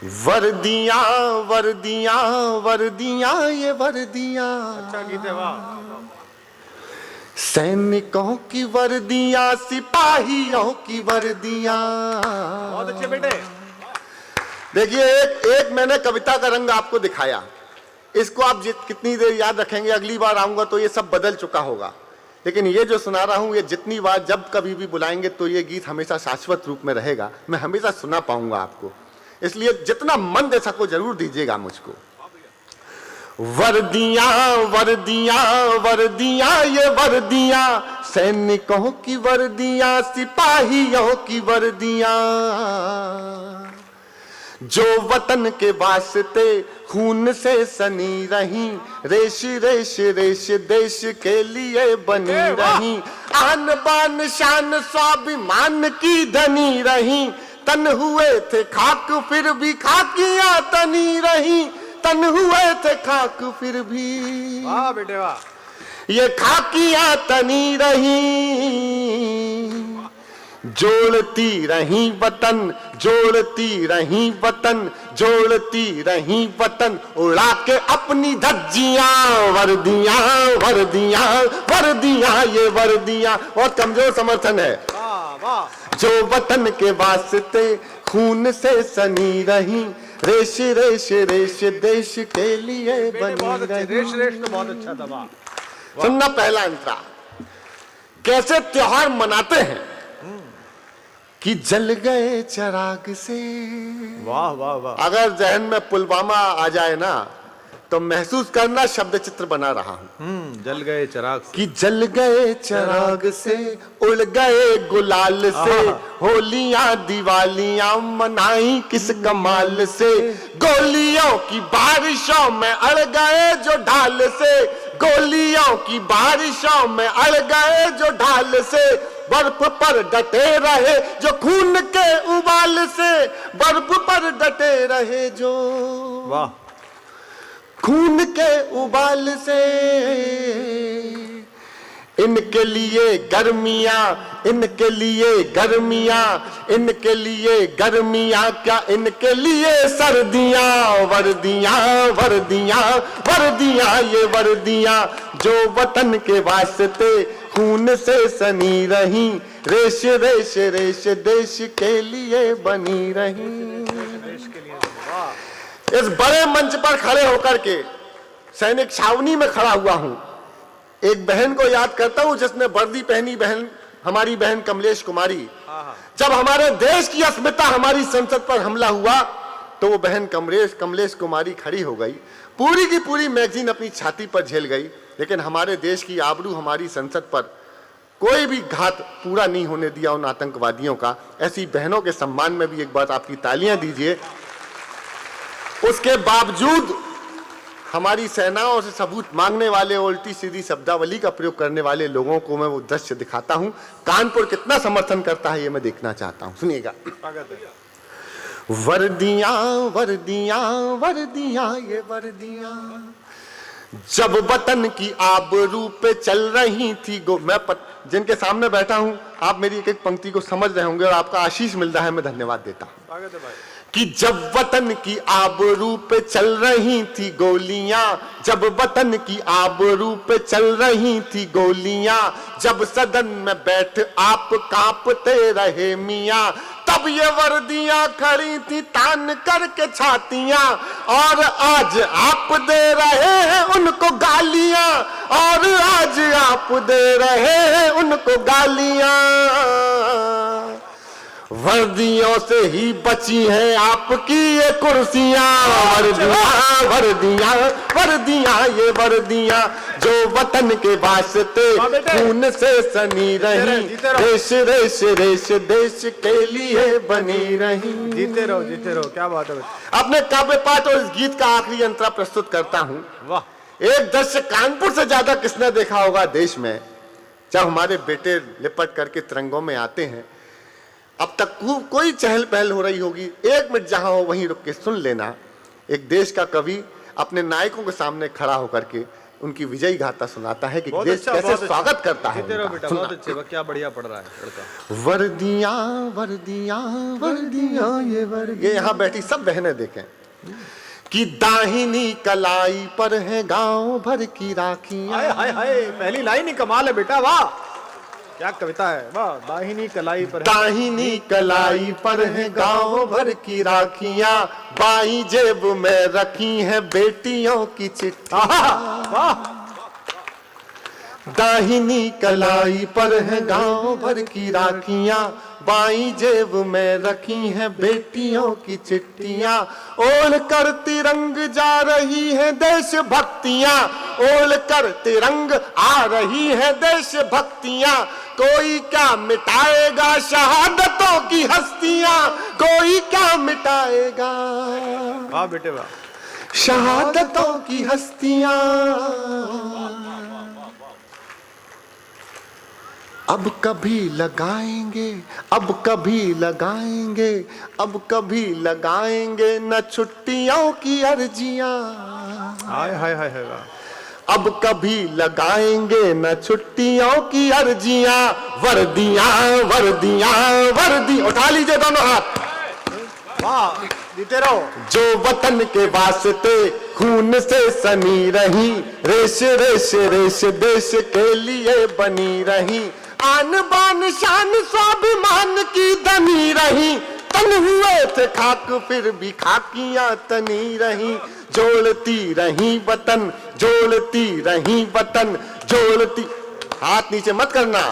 वर्दियां वर्दियां वर्दियां ये वर्दियां, अच्छा गीत है, वाह। सैनिकों की वर्दियां, सिपाहियों की वर्दियां। बहुत अच्छे बेटे। देखिए एक मैंने कविता का रंग आपको दिखाया, इसको आप कितनी देर याद रखेंगे, अगली बार आऊंगा तो ये सब बदल चुका होगा। लेकिन ये जो सुना रहा हूं, ये जितनी बार जब कभी भी बुलाएंगे तो ये गीत हमेशा शाश्वत रूप में रहेगा, मैं हमेशा सुना पाऊंगा आपको। इसलिए जितना मन दे सको जरूर दीजिएगा मुझको। वर्दियां वर्दियां वर्दियां ये वर्दियां, सैनिकों की वर्दियां, सिपाहियों की वर्दियां, जो वतन के वास्ते खून से सनी रही, रेश रेश रेश देश के लिए बनी रही, आन बान शान स्वाभिमान की धनी रही, तन हुए थे खाक फिर भी खाकियां तनी रही, तन हुए थे खाक फिर भी, वाह बेटे वाह। ये खाकियां तनी रही, जोड़ती रही वतन, जोड़ती रही वतन, जोड़ती रही वतन, उड़ा के अपनी धज्जियां, वर्दियां वर्दियां वर्दियां ये वर्दियां। बहुत कमजोर समर्थन है। वाह वाह। जो वतन के वास्ते खून से सनी रही, रेश रेश रेश देश के लिए बनी रही। रेश रेश तो बहुत अच्छा था, वाह। सुनना पहला अंतरा, कैसे त्योहार मनाते हैं कि जल गए चिराग से। वाह वाह वाह। अगर जहन में पुलवामा आ जाए ना तो महसूस करना शब्द चित्र बना रहा हूं। जल गए चिराग से। कि जल गए चिराग से, उड़ गए गुलाल से, होलियां दिवालियां मनाई किस कमाल से, गोलियों की बारिशों में अड़ गए जो ढाल से, गोलियों की बारिशों में अड़ गए जो ढाल से, बर्फ पर डटे रहे जो खून के उबाल से, बर्फ पर डटे रहे जो वाह खून के उबाल से, इनके लिए गर्मियां, इनके लिए गर्मियां, इनके लिए गर्मियां, क्या इनके लिए सर्दियां, वर्दियां वर्दियां वर्दियां ये वर्दियां, जो वतन के वास्ते खून से सनी रही, रेश रेश रेश देश के लिए बनी रही। इस बड़े मंच पर खड़े होकर के सैनिक छावनी में खड़ा हुआ हूं, एक बहन को याद करता हूं जिसने वर्दी पहनी, बहन हमारी बहन कमलेश कुमारी। जब हमारे देश की अस्मिता हमारी संसद पर हमला हुआ तो वो बहन कमलेश कुमारी खड़ी हो गई, पूरी की पूरी मैगजीन अपनी छाती पर झेल गई, लेकिन हमारे देश की आबरू हमारी संसद पर कोई भी घात पूरा नहीं होने दिया उन आतंकवादियों का। ऐसी बहनों के सम्मान में भी एक बार आपकी तालियां दीजिए। उसके बावजूद हमारी सेनाओं से सबूत मांगने वाले, उल्टी सीधी शब्दावली का प्रयोग करने वाले लोगों को मैं वो दृश्य दिखाता हूं। कानपुर कितना समर्थन करता है ये मैं देखना चाहता हूं, सुनिएगा। वर्दियां वर्दियां वर्दियां ये वर्दियां, जब वतन की आबरू पे चल रही थी जिनके सामने बैठा हूं, आप मेरी एक एक पंक्ति को समझ रहे होंगे और आपका आशीष मिल रहा है, मैं धन्यवाद देता हूं। कि जब वतन की आबरू पे चल रही थी गोलियां, जब वतन की आबरू पे चल रही थी गोलियां, जब सदन में बैठ आप कांपते रहे मियां, तब ये वर्दियां खड़ी थी तान करके छातियां, और आज आप दे रहे हैं उनको गालियां, और आज आप दे रहे हैं उनको गालियां। वर्दियों से ही बची हैं आपकी ये कुर्सियां, वर्दियां वर्दियां वर्दियां ये वर्दियां, जो वतन के वास्ते खून से सनी रही, रेश रेश रेश देश के लिए बनी रही। जीते रहो, क्या बात है। अपने काव्य पाठ और इस गीत का आखिरी अंतरा प्रस्तुत करता हूं। वाह। एक दृश्य कानपुर से ज्यादा किसने देखा होगा देश में, जब हमारे बेटे लिपट करके तिरंगों में आते हैं। अब तक कोई चहल पहल हो रही होगी, एक मिनट जहां हो वहीं रुक के सुन लेना। एक देश का कवि अपने नायकों के सामने खड़ा होकर के उनकी विजयी गाथा सुनाता है कि बहुत देश अच्छा, कैसे बहुत अच्छा। स्वागत करता है जीते रहो उनका। बेटा, सुनना। बहुत अच्छे, क्या बढ़िया पढ़ रहा है लड़का। वर्दियां वर्दियां वर्दियां ये यहाँ बैठी सब बहनें देखें कि दाहिनी कलाई पर है गांव भर की राखियां। हाय हाय हाय, पहली लाइन ही कमाल है बेटा, वाह क्या कविता है, वाह। दाहिनी कलाई पर है। दाहिनी कलाई पर है गांव भर की राखियां, बाई जेब में रखी है बेटियों की चिट्ठियां। वाह दाहिनी कलाई पर है गांव भर की राखियां, बाई जेब में रखी है बेटियों की चिट्ठियां। ओढ़ कर तिरंग जा रही है देश भक्तियां, ओढ़ कर तिरंग आ रही है देश भक्तियां। कोई क्या मिटाएगा शहादतों की हस्तियां, कोई क्या मिटाएगा वाह बेटे वाह। शहादतों की हस्तियां। अब कभी लगाएंगे, अब कभी लगाएंगे, अब कभी लगाएंगे न छुट्टियों की अर्जियां। हाय हाय हाय हाय, वाह। अब कभी लगाएंगे न छुट्टियों की अर्जियां। वर्दियां वर्दियां वर्दी, उठा लीजिए दोनों हाथ। वाह जीते रहो। जो वतन के वास्ते खून से सनी रही, रेश रेश रेश देश के लिए बनी रही। आन बान शान स्वाभिमान की धनी रही, तन हुए थे खाक फिर भी खाकियां तनी रही। जोड़ती रही वतन, जोड़ती रही वतन, जोड़ती, हाथ नीचे मत करना।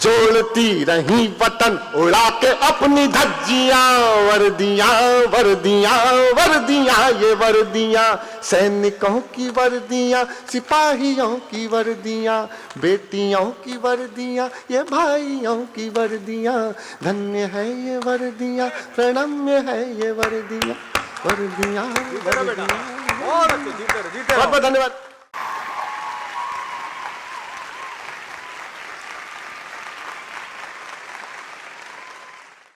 जोड़ती रही वतन उड़ा के अपनी धज्जियां। वर्दियां वर्दियां वर्दियां ये वर्दियां, सैनिकों की वर्दियां, सिपाहियों की वर्दियां, बेटियों की वर्दियां, ये भाइयों की वर्दियां। धन्य है ये वर्दियां, प्रणम्य है ये वर्दियां, वर्दियां जीते रहो बेटा, वर्दियां। और जीते रहो, जीते रहो। बहुत बहुत धन्यवाद।